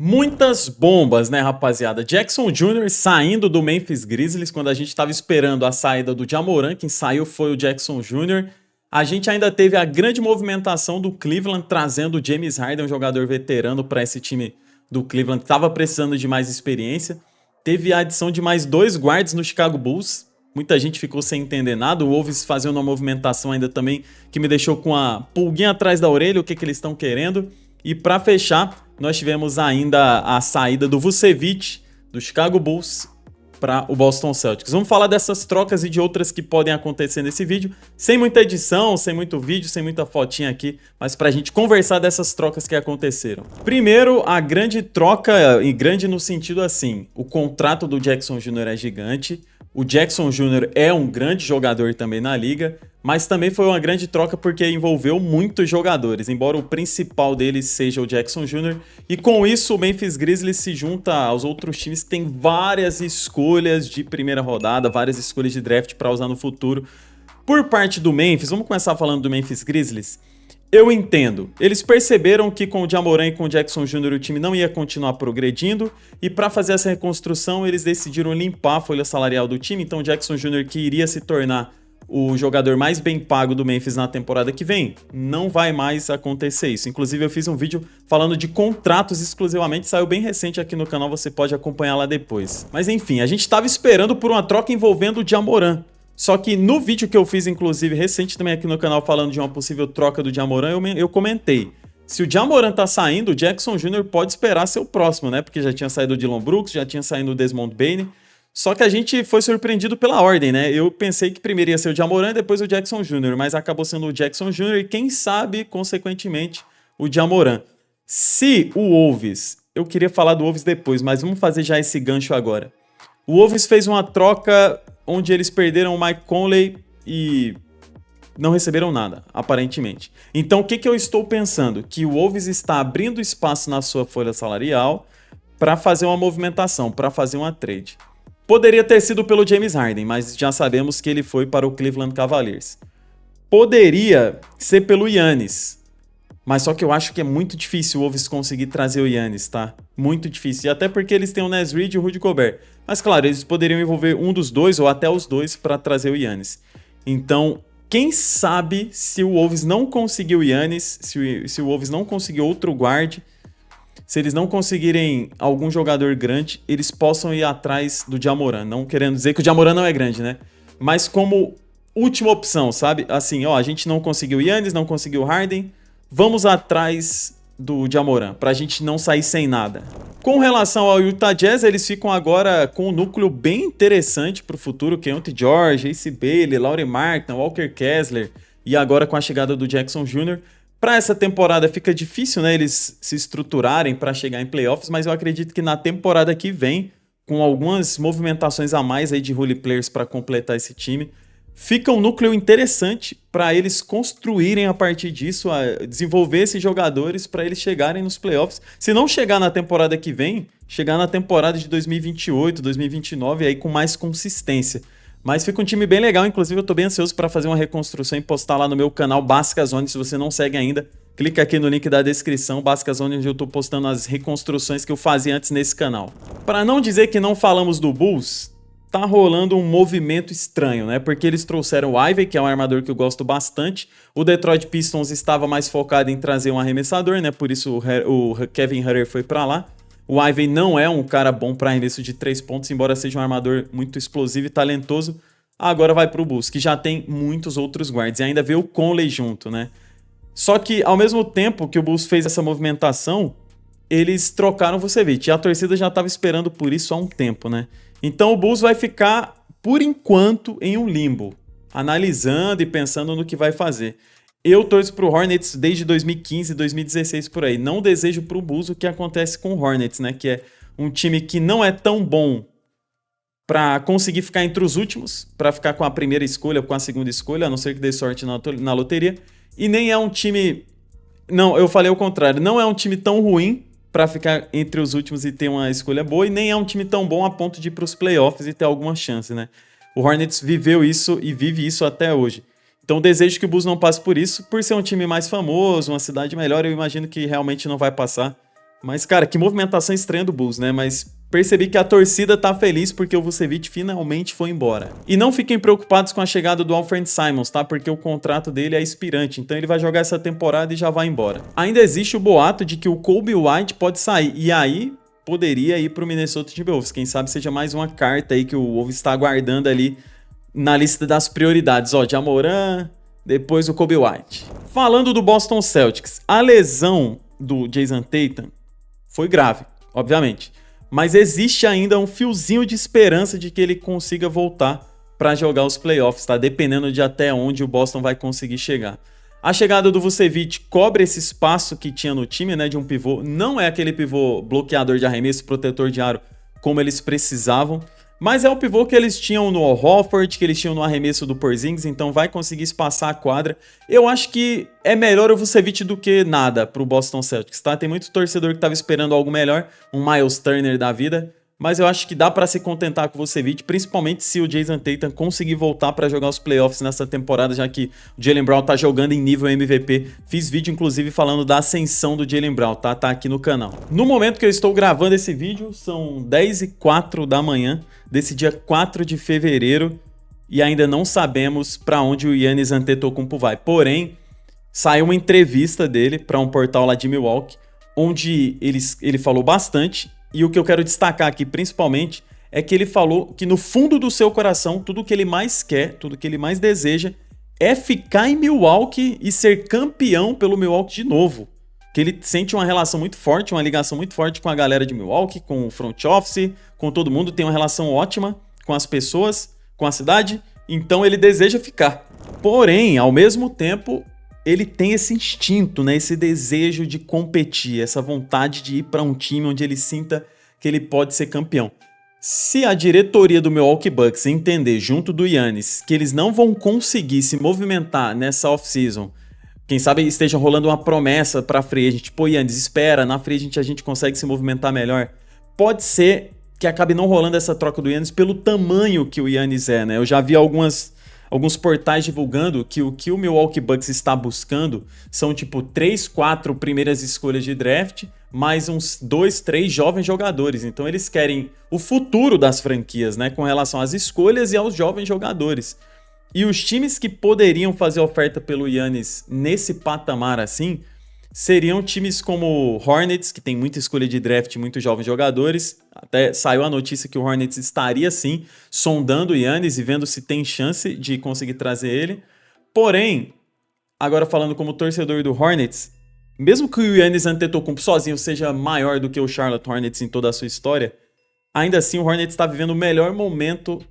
Muitas bombas, né, rapaziada? Jackson Jr. saindo do Memphis Grizzlies quando a gente estava esperando a saída do Ja Morant. Quem saiu foi o Jackson Jr. A gente ainda teve a grande movimentação do Cleveland trazendo o James Harden, um jogador veterano para esse time do Cleveland que estava precisando de mais experiência. Teve a adição de mais 2 guards no Chicago Bulls. Muita gente ficou sem entender nada. O Wolves fazendo uma movimentação ainda também que me deixou com a pulguinha atrás da orelha, o que eles estão querendo. E para fechar, nós tivemos ainda a saída do Vucevic, do Chicago Bulls, para o Boston Celtics. Vamos falar dessas trocas e de outras que podem acontecer nesse vídeo, sem muita edição, sem muito vídeo, sem muita fotinha aqui, mas para a gente conversar dessas trocas que aconteceram. Primeiro, a grande troca, e grande no sentido assim, o contrato do Jackson Jr. é gigante, o Jackson Jr. é um grande jogador também na liga, mas também foi uma grande troca porque envolveu muitos jogadores, embora o principal deles seja o Jackson Jr. E com isso o Memphis Grizzlies se junta aos outros times que têm várias escolhas de primeira rodada, várias escolhas de draft para usar no futuro. Por parte do Memphis, vamos começar falando do Memphis Grizzlies. Eu entendo, eles perceberam que com o Ja Morant e com o Jackson Jr. o time não ia continuar progredindo e para fazer essa reconstrução eles decidiram limpar a folha salarial do time, então o Jackson Jr. que iria se tornar o jogador mais bem pago do Memphis na temporada que vem, não vai mais acontecer isso. Inclusive eu fiz um vídeo falando de contratos exclusivamente, saiu bem recente aqui no canal, você pode acompanhar lá depois. Mas enfim, a gente estava esperando por uma troca envolvendo o Ja Morant. Só que no vídeo que eu fiz, inclusive, recente também aqui no canal, falando de uma possível troca do Ja Morant, eu comentei. Se o Ja Morant tá saindo, o Jackson Jr. pode esperar ser o próximo, né? Porque já tinha saído o Dillon Brooks, já tinha saído o Desmond Bane. Só que a gente foi surpreendido pela ordem, né? Eu pensei que primeiro ia ser o Ja Morant e depois o Jackson Jr., mas acabou sendo o Jackson Jr. e quem sabe, consequentemente, o Ja Morant. Se o Wolves... Eu queria falar do Wolves depois, mas vamos fazer já esse gancho agora. O Wolves fez uma troca onde eles perderam o Mike Conley e não receberam nada, aparentemente. Então, o que eu estou pensando? Que o Wolves está abrindo espaço na sua folha salarial para fazer uma movimentação, para fazer uma trade. Poderia ter sido pelo James Harden, mas já sabemos que ele foi para o Cleveland Cavaliers. Poderia ser pelo Giannis, mas só que eu acho que é muito difícil o Wolves conseguir trazer o Giannis, tá? Muito difícil. E até porque eles têm o Naz Reid e o Rudy Gobert. Mas claro, eles poderiam envolver um dos dois ou até os dois para trazer o Giannis. Então, quem sabe se o Wolves não conseguir o Giannis, se o Wolves não conseguir outro guard, se eles não conseguirem algum jogador grande, eles possam ir atrás do Ja Morant. Não querendo dizer que o Ja Morant não é grande, né? Mas como última opção, sabe? Assim, ó, a gente não conseguiu o Giannis, não conseguiu o Harden, vamos atrás do Ja Morant, pra gente não sair sem nada. Com relação ao Utah Jazz, eles ficam agora com um núcleo bem interessante pro futuro, Keontae George, Ace Bailey, Lauri Markkanen, Walker Kessler e agora com a chegada do Jackson Jr. Para essa temporada fica difícil, né, eles se estruturarem para chegar em playoffs, mas eu acredito que na temporada que vem, com algumas movimentações a mais aí de role players para completar esse time, fica um núcleo interessante para eles construírem a partir disso, desenvolver esses jogadores para eles chegarem nos playoffs. Se não chegar na temporada que vem, chegar na temporada de 2028, 2029, aí com mais consistência. Mas fica um time bem legal, inclusive eu tô bem ansioso para fazer uma reconstrução e postar lá no meu canal Basca Zone. Se você não segue ainda, clica aqui no link da descrição, Basca Zone, onde eu tô postando as reconstruções que eu fazia antes nesse canal. Para não dizer que não falamos do Bulls, tá rolando um movimento estranho, né? Porque eles trouxeram o Ivey, que é um armador que eu gosto bastante. O Detroit Pistons estava mais focado em trazer um arremessador, né? Por isso o Kevin Huerter foi para lá. O Ivey não é um cara bom para arremesso de 3 pontos, embora seja um armador muito explosivo e talentoso. Agora vai pro Bulls, que já tem muitos outros guards. E ainda veio o Conley junto, né? Só que, ao mesmo tempo que o Bulls fez essa movimentação, eles trocaram o Vucevic. E a torcida já estava esperando por isso há um tempo, né? Então o Bulls vai ficar, por enquanto, em um limbo, analisando e pensando no que vai fazer. Eu torço pro Hornets desde 2015, 2016 por aí. Não desejo pro Bulls o que acontece com o Hornets, né? Que é um time que não é tão bom para conseguir ficar entre os últimos, para ficar com a primeira escolha, com a segunda escolha, a não ser que dê sorte na loteria. E nem é um time... Não, eu falei o contrário. Não é um time tão ruim para ficar entre os últimos e ter uma escolha boa, e nem é um time tão bom a ponto de ir para os playoffs e ter alguma chance, né? O Hornets viveu isso e vive isso até hoje. Então desejo que o Bulls não passe por isso, por ser um time mais famoso, uma cidade melhor, eu imagino que realmente não vai passar, Mas, cara, que movimentação estranha do Bulls, né? Mas percebi que a torcida tá feliz porque o Vucevic finalmente foi embora. E não fiquem preocupados com a chegada do Alfred Simons, tá? Porque o contrato dele é expirante, então ele vai jogar essa temporada e já vai embora. Ainda existe o boato de que o Coby White pode sair, e aí poderia ir pro Minnesota Timberwolves. Quem sabe seja mais uma carta aí que o Wolves está aguardando ali na lista das prioridades. Ó, Ja Morant, depois o Coby White. Falando do Boston Celtics, a lesão do Jason Tatum foi grave, obviamente. Mas existe ainda um fiozinho de esperança de que ele consiga voltar para jogar os playoffs, tá? Dependendo de até onde o Boston vai conseguir chegar. A chegada do Vucevic cobre esse espaço que tinha no time, né? De um pivô. Não é aquele pivô bloqueador de arremesso, protetor de aro, como eles precisavam. Mas é o pivô que eles tinham no Al Horford, que eles tinham no arremesso do Porzingis, então vai conseguir espaçar a quadra. Eu acho que é melhor o Vucevic do que nada pro Boston Celtics, tá? Tem muito torcedor que tava esperando algo melhor, um Miles Turner da vida, mas eu acho que dá pra se contentar com o Vucevic, principalmente se o Jason Tatum conseguir voltar pra jogar os playoffs nessa temporada, já que o Jaylen Brown tá jogando em nível MVP. Fiz vídeo, inclusive, falando da ascensão do Jaylen Brown, tá? Tá aqui no canal. No momento que eu estou gravando esse vídeo, são 10h04 da manhã desse dia 4 de fevereiro e ainda não sabemos pra onde o Giannis Antetokounmpo vai. Porém, saiu uma entrevista dele pra um portal lá de Milwaukee, onde ele falou bastante. E o que eu quero destacar aqui, principalmente, é que ele falou que no fundo do seu coração, tudo que ele mais quer, tudo que ele mais deseja é ficar em Milwaukee e ser campeão pelo Milwaukee de novo. Que ele sente uma relação muito forte, uma ligação muito forte com a galera de Milwaukee, com o front office, com todo mundo, tem uma relação ótima com as pessoas, com a cidade, então ele deseja ficar. Porém, ao mesmo tempo, ele tem esse instinto, né? Esse desejo de competir, essa vontade de ir para um time onde ele sinta que ele pode ser campeão. Se a diretoria do Milwaukee Bucks entender, junto do Giannis, que eles não vão conseguir se movimentar nessa off-season, quem sabe esteja rolando uma promessa para a free agent, pô, Giannis, espera, na free agent a gente consegue se movimentar melhor. Pode ser que acabe não rolando essa troca do Giannis pelo tamanho que o Giannis é, né? Eu já vi alguns portais divulgando que o Milwaukee Bucks está buscando são tipo 3, 4 primeiras escolhas de draft, mais uns 2, 3 jovens jogadores. Então eles querem o futuro das franquias, né, com relação às escolhas e aos jovens jogadores. E os times que poderiam fazer oferta pelo Giannis nesse patamar assim seriam times como Hornets, que tem muita escolha de draft, muitos jovens jogadores. Até saiu a notícia que o Hornets estaria, sim, sondando o Giannis e vendo se tem chance de conseguir trazer ele. Porém, agora falando como torcedor do Hornets, mesmo que o Giannis Antetokounmpo sozinho seja maior do que o Charlotte Hornets em toda a sua história, ainda assim o Hornets está vivendo o melhor momento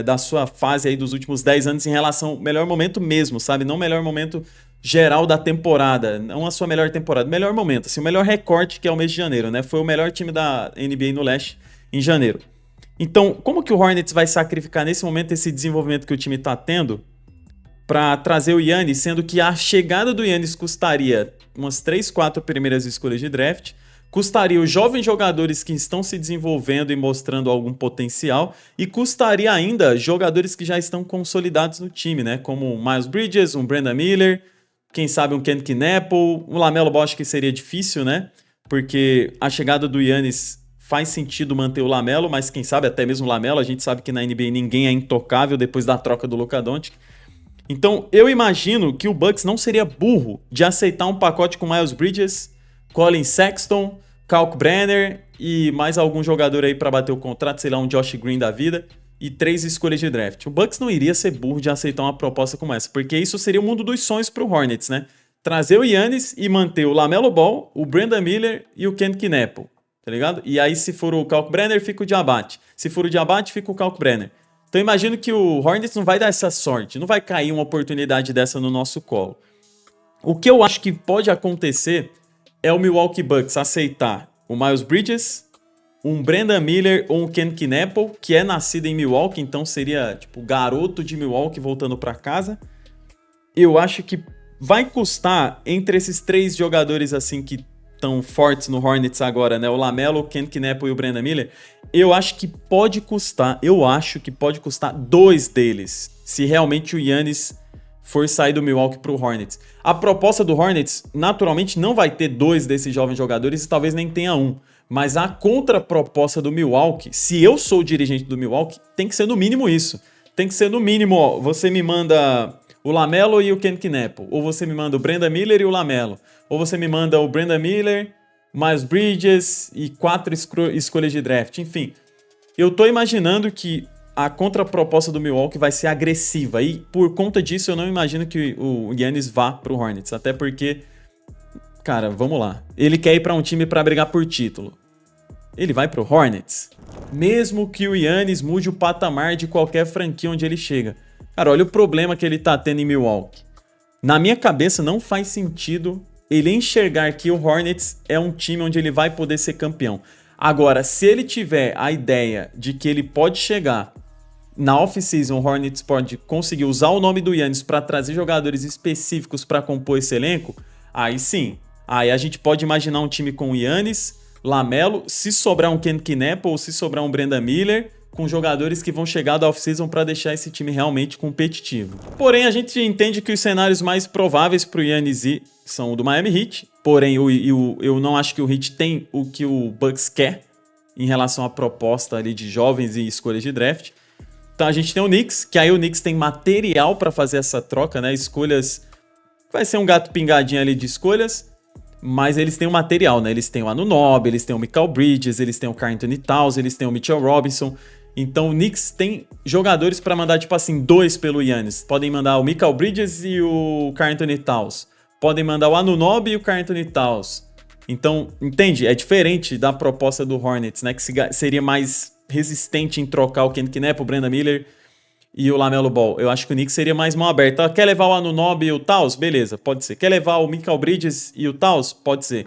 da sua fase aí dos últimos 10 anos em relação ao melhor momento mesmo, sabe? Não o melhor momento geral da temporada, não a sua melhor temporada, melhor momento, assim, o melhor recorte que é o mês de janeiro, né? Foi o melhor time da NBA no leste em janeiro. Então, como que o Hornets vai sacrificar nesse momento esse desenvolvimento que o time tá tendo para trazer o Giannis, sendo que a chegada do Giannis custaria umas 3, 4 primeiras escolhas de draft, custaria os jovens jogadores que estão se desenvolvendo e mostrando algum potencial, e custaria ainda jogadores que já estão consolidados no time, né? Como o Miles Bridges, um Brandon Miller, quem sabe um Ken Knappel, um Lamelo Ball acho que seria difícil, né? Porque a chegada do Giannis faz sentido manter o Lamelo, mas quem sabe até mesmo o Lamelo, a gente sabe que na NBA ninguém é intocável depois da troca do Luka Doncic. Então eu imagino que o Bucks não seria burro de aceitar um pacote com Miles Bridges, Colin Sexton, Kalkbrenner e mais algum jogador aí para bater o contrato, sei lá, um Josh Green da vida, e 3 escolhas de draft. O Bucks não iria ser burro de aceitar uma proposta como essa, porque isso seria o mundo dos sonhos pro Hornets, né? Trazer o Giannis e manter o Lamelo Ball, o Brandon Miller e o Ken Knappel, tá ligado? E aí se for o Kalkbrenner, fica o Diabate. Se for o Diabate, fica o Kalkbrenner. Então eu imagino que o Hornets não vai dar essa sorte, não vai cair uma oportunidade dessa no nosso colo. O que eu acho que pode acontecer é o Milwaukee Bucks aceitar o Miles Bridges, um Brandon Miller ou um Ken Knappel, que é nascido em Milwaukee, então seria tipo garoto de Milwaukee voltando para casa. Eu acho que vai custar entre esses 3 jogadores assim que estão fortes no Hornets agora, né? O Lamelo, o Ken Knappel e o Brandon Miller. Eu acho que pode custar 2 deles, se realmente o Giannis for sair do Milwaukee para o Hornets. A proposta do Hornets, naturalmente, não vai ter 2 desses jovens jogadores e talvez nem tenha um. Mas a contraproposta do Milwaukee, se eu sou o dirigente do Milwaukee, tem que ser no mínimo isso. Tem que ser no mínimo, ó, você me manda o LaMelo e o Ken Knapp, ou você me manda o Brandon Miller e o LaMelo, ou você me manda o Brandon Miller, Miles Bridges e 4 escolhas de draft. Enfim, eu tô imaginando que a contraproposta do Milwaukee vai ser agressiva e por conta disso eu não imagino que o Giannis vá pro Hornets, até porque, cara, vamos lá, ele quer ir pra um time pra brigar por título. Ele vai pro Hornets? Mesmo que o Giannis mude o patamar de qualquer franquia onde ele chega. Cara, olha o problema que ele tá tendo em Milwaukee. Na minha cabeça não faz sentido ele enxergar que o Hornets é um time onde ele vai poder ser campeão. Agora, se ele tiver a ideia de que ele pode chegar na off-season, o Hornets pode conseguir usar o nome do Giannis para trazer jogadores específicos para compor esse elenco, aí sim. Aí a gente pode imaginar um time com o Giannis, LaMelo, se sobrar um Ken Knapp ou se sobrar um Brandon Miller, com jogadores que vão chegar da off-season para deixar esse time realmente competitivo. Porém, a gente entende que os cenários mais prováveis para o Giannis ir são o do Miami Heat, porém eu não acho que o Heat tem o que o Bucks quer em relação à proposta ali de jovens e escolhas de draft. Então a gente tem o Knicks, que aí o Knicks tem material para fazer essa troca, né? Escolhas, vai ser um gato pingadinho ali de escolhas, mas eles têm o material, né? Eles têm o Anunoby, eles têm o Mikal Bridges, eles têm o Karl-Anthony Towns, eles têm o Mitchell Robinson. Então o Knicks tem jogadores para mandar, tipo assim, 2 pelo Giannis. Podem mandar o Mikal Bridges e o Karl-Anthony Towns. Podem mandar o Anunoby e o Karl-Anthony Towns. Então, entende? É diferente da proposta do Hornets, né? Que seria mais resistente em trocar o Ken Knapp, o Brandon Miller e o LaMelo Ball. Eu acho que o Knicks seria mais mão aberta. Quer levar o Anunoby e o Towns? Beleza, pode ser. Quer levar o Mikal Bridges e o Towns? Pode ser.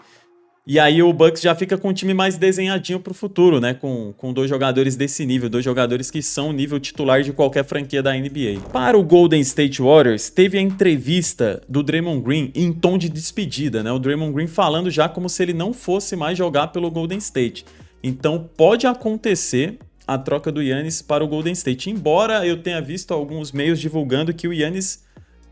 E aí o Bucks já fica com um time mais desenhadinho pro futuro, né? Com 2 jogadores desse nível, 2 jogadores que são nível titular de qualquer franquia da NBA. Para o Golden State Warriors, teve a entrevista do Draymond Green em tom de despedida, né? O Draymond Green falando já como se ele não fosse mais jogar pelo Golden State. Então pode acontecer a troca do Giannis para o Golden State, embora eu tenha visto alguns meios divulgando que o Giannis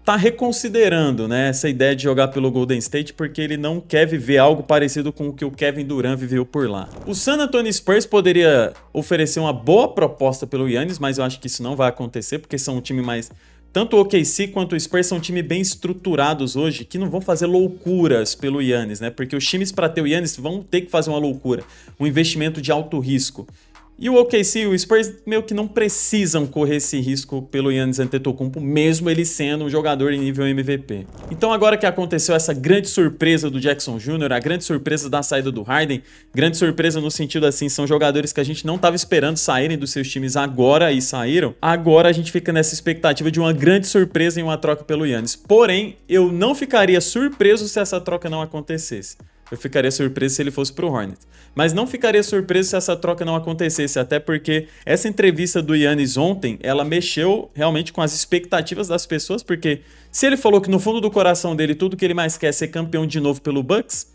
tá reconsiderando, né, essa ideia de jogar pelo Golden State porque ele não quer viver algo parecido com o que o Kevin Durant viveu por lá. O San Antonio Spurs poderia oferecer uma boa proposta pelo Giannis, mas eu acho que isso não vai acontecer porque são um time mais... Tanto o OKC quanto o Spurs são um time bem estruturados hoje, que não vão fazer loucuras pelo Giannis, né? Porque os times para ter o Giannis vão ter que fazer uma loucura, um investimento de alto risco. E o OKC e o Spurs meio que não precisam correr esse risco pelo Giannis Antetokounmpo, mesmo ele sendo um jogador em nível MVP. Então agora que aconteceu essa grande surpresa do Jackson Jr., a grande surpresa da saída do Harden, grande surpresa no sentido assim, são jogadores que a gente não estava esperando saírem dos seus times agora e saíram, agora a gente fica nessa expectativa de uma grande surpresa em uma troca pelo Giannis. Porém, eu não ficaria surpreso se essa troca não acontecesse. Eu ficaria surpreso se ele fosse pro Hornets. Mas não ficaria surpreso se essa troca não acontecesse, até porque essa entrevista do Giannis ontem, ela mexeu realmente com as expectativas das pessoas, porque se ele falou que no fundo do coração dele tudo que ele mais quer é ser campeão de novo pelo Bucks,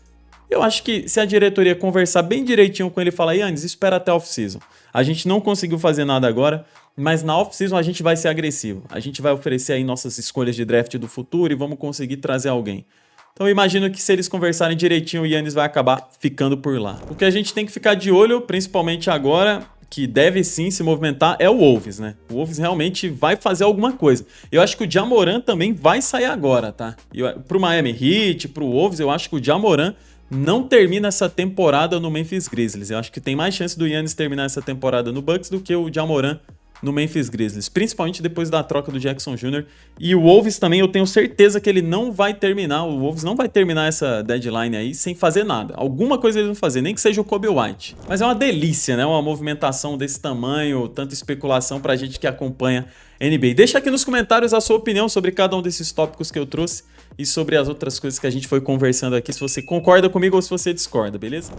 eu acho que se a diretoria conversar bem direitinho com ele e falar, Giannis, espera até a off-season. A gente não conseguiu fazer nada agora, mas na off-season a gente vai ser agressivo. A gente vai oferecer aí nossas escolhas de draft do futuro e vamos conseguir trazer alguém. Então eu imagino que se eles conversarem direitinho, o Giannis vai acabar ficando por lá. O que a gente tem que ficar de olho, principalmente agora, que deve sim se movimentar, é o Wolves, né? O Wolves realmente vai fazer alguma coisa. Eu acho que o Ja Morant também vai sair agora, tá? Pro Miami Heat, pro Wolves, eu acho que o Ja Morant não termina essa temporada no Memphis Grizzlies. Eu acho que tem mais chance do Giannis terminar essa temporada no Bucks do que o Ja Morant no Memphis Grizzlies, principalmente depois da troca do Jackson Jr. E o Wolves também, eu tenho certeza que ele não vai terminar, o Wolves não vai terminar essa deadline aí sem fazer nada. Alguma coisa eles vão fazer, nem que seja o Kobe White. Mas é uma delícia, né? Uma movimentação desse tamanho, tanta especulação pra gente que acompanha NBA. Deixa aqui nos comentários a sua opinião sobre cada um desses tópicos que eu trouxe e sobre as outras coisas que a gente foi conversando aqui, se você concorda comigo ou se você discorda, beleza?